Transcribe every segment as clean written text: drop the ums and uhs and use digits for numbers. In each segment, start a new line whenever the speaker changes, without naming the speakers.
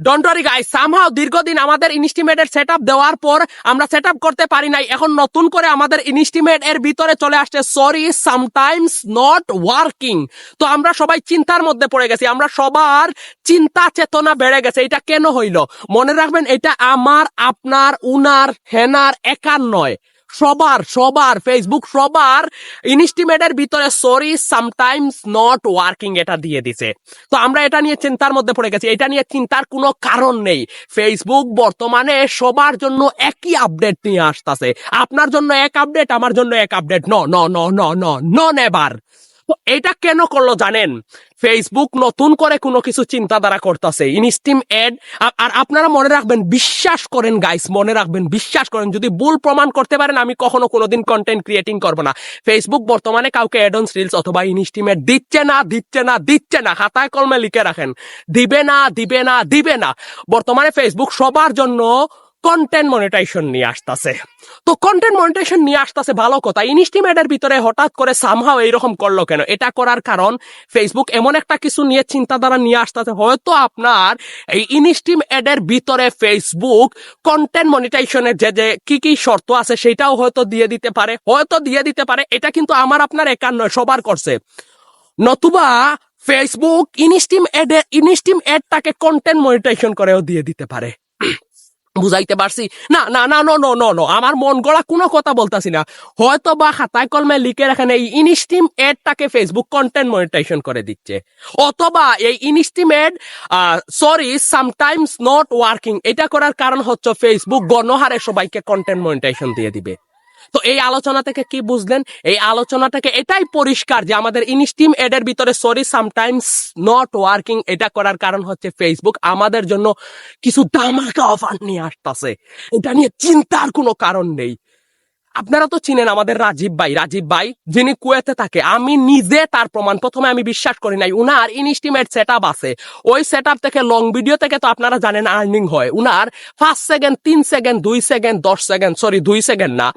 Don't worry guys, somehow দীর্ঘদিন আমাদের ইনস্টিমেটের setup দেওয়ার পর আমরা সেটআপ করতে পারি নাই। এখন নতুন করে আমাদের ইনস্টিমেট এর ভিতরে চলে আসছে সরি সামটাইমস নট ওয়ার্কিং। তো আমরা সবাই চিন্তার মধ্যে পড়ে গেছি, আমরা সবার চিন্তা চেতনা বেড়ে গেছে। এটা কেন হইল? মনে রাখবেন, এটা আমার, আপনার, উনার, হেনার একার নয়, সবার ফেসবুক সবার ইনস্টিমেটের ভিতরে সরি সামটাইমস নট ওয়ার্কিং এটা দিয়ে দিছে। তো আমরা এটা নিয়ে চিন্তার মধ্যে পড়ে গেছি। এটা নিয়ে চিন্তার কোনো কারণ নেই। ফেসবুক বর্তমানে সবার জন্য একই আপডেট নিয়ে আসতেছে। আপনার জন্য এক আপডেট, আমার জন্য এক আপডেট। No never. তো এটা কেন করলো জানেন? ফেসবুক নতুন করে কোনো কিছু চিন্তাধারা করতেছে, ইনস্টিম এড। আর আপনারা মনে রাখবেন, বিশ্বাস করেন গাইস, মনে রাখবেন, বিশ্বাস করেন, যদি ভুল প্রমাণ করতে পারেন আমি কখনো কোনোদিন কন্টেন্ট ক্রিয়েটিং করবো না। ফেসবুক বর্তমানে কাউকে অ্যাডন্স রিলস অথবা ইনস্টিমেট দিচ্ছে না। খাতায় কলমে লিখে রাখেন, দিবে না। বর্তমানে ফেসবুক সবার জন্য কন্টেন্ট মনিটাইজেশন নিয়ে আসতেছে। তো কন্টেন্ট মনিটাইজেশন নিয়ে আসতেছে, ভালো কথা। ইনস্টিমেটের ভিতরে হঠাৎ করে সামহাও এইরকম করলো কেন? এটা করার কারণ ফেসবুক এমন একটা কিছু নিয়ে চিন্তাধারা নিয়ে আসতেছে। হয়তো আপনার এই ইনস্টিমেটের ভিতরে ফেসবুক কন্টেন্ট মনিটাইজেশনের যে কি শর্ত আছে সেটাও হয়তো দিয়ে দিতে পারে। এটা কিন্তু আমার আপনার একার নয়, সবার করছে। নতুবা ফেসবুক ইনস্টিম এডটাকে কন্টেন্ট মনিটাইজেশন করেও দিয়ে দিতে পারে। বুঝাইতে পারছি? না, আমার মন গড়া কোনো কথা বলতাছি না। হয়তো বা খাতায় কলমে লিখে রাখেন এই ইনস্টিম এডটাকে ফেসবুক কন্টেন্ট মনিটাইজেশন করে দিচ্ছে, অথবা এই instream ad sorry sometimes not working এটা করার কারণ হচ্ছে ফেসবুক গণহারে সবাইকে কন্টেন্ট মনিটাইজেশন দিয়ে দিবে। তো এই আলোচনা থেকে কি বুঝলেন? এই আলোচনা থেকে এটাই পরিষ্কার যে আমাদের ইনস্টিম এডের ভিতরে সরি সামটাইমস নট ওয়ার্কিং এটা করার কারণ হচ্ছে ফেসবুক আমাদের জন্য কিছু ধামাকা অফার নিয়ে আসতেছে। এটা নিয়ে চিন্তার কোনো কারণ নেই। আপনারা তো চিনেন আমাদের রাজীব ভাই যিনি কুয়েতে থাকে। আমি নিজে তার প্রমাণ, প্রথমে আমি বিশ্বাস করি নাই। উনার ইনস্টিমেট সেটআপ আছে, ওই সেটআপ থেকে লং ভিডিও থেকে তো আপনারা জানেন আর্নিং হয়। উনার 5 second, 3 second, 2 second, 10 second, sorry 2 second না,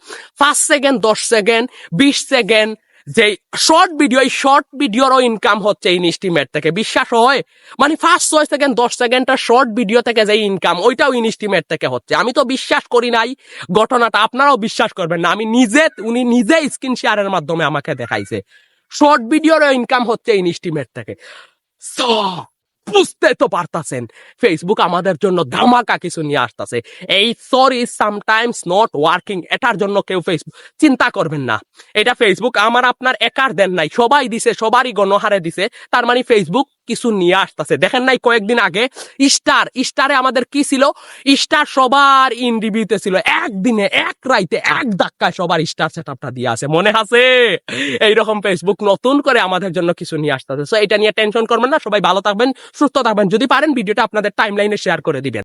5 সেকেন্ড, 10 সেকেন্ড, 20 সেকেন্ড যে শর্ট ভিডিও, এই শর্ট ভিডিওরও ইনকাম হচ্ছে ইনস্টিমেট থেকে। বিশ্বাস হয়? মানে 5, 6 সেকেন্ড, 10 সেকেন্ডের শর্ট ভিডিও থেকে যে ইনকাম, ওইটাও ইনস্টিমেট থেকে হচ্ছে। আমি তো বিশ্বাস করি নাই ঘটনাটা, আপনারাও বিশ্বাস করবেন না। উনি নিজে স্ক্রিন শেয়ারের মাধ্যমে আমাকে দেখাইছে শর্ট ভিডিওরও ইনকাম হচ্ছে ইনস্টিমেট থেকে। বুঝতে তো পারতাছেন ফেসবুক আমাদের জন্য ধামাকা কিছু নিয়ে আসতেছে। এই সরি সামটাইমস নট ওয়ার্কিং এটার জন্য কেউ ফেসবুক চিন্তা করবেন না। এটা ফেসবুক আমার আপনার একার দেন নাই, সবাই দিছে, সবারই গণহারে দিছে। তার মানে ফেসবুক কিছু নিয়ে আসতেছে। দেখেন নাই কয়েকদিন আগে স্টারে আমাদের কি ছিল? স্টার সবার ইন রিভিউতে ছিল, একদিনে, এক রাইতে, এক ধাক্কায় সবার স্টার সেটআপটা দিয়ে আছে, মনে আছে? এইরকম ফেসবুক নতুন করে আমাদের জন্য কিছু নিয়ে আসতেছে। সো এটা নিয়ে টেনশন করবেন না, সবাই ভালো থাকবেন, সুস্থ থাকবেন। যদি পারেন ভিডিওটা আপনাদের টাইমলাইনে শেয়ার করে দিবেন।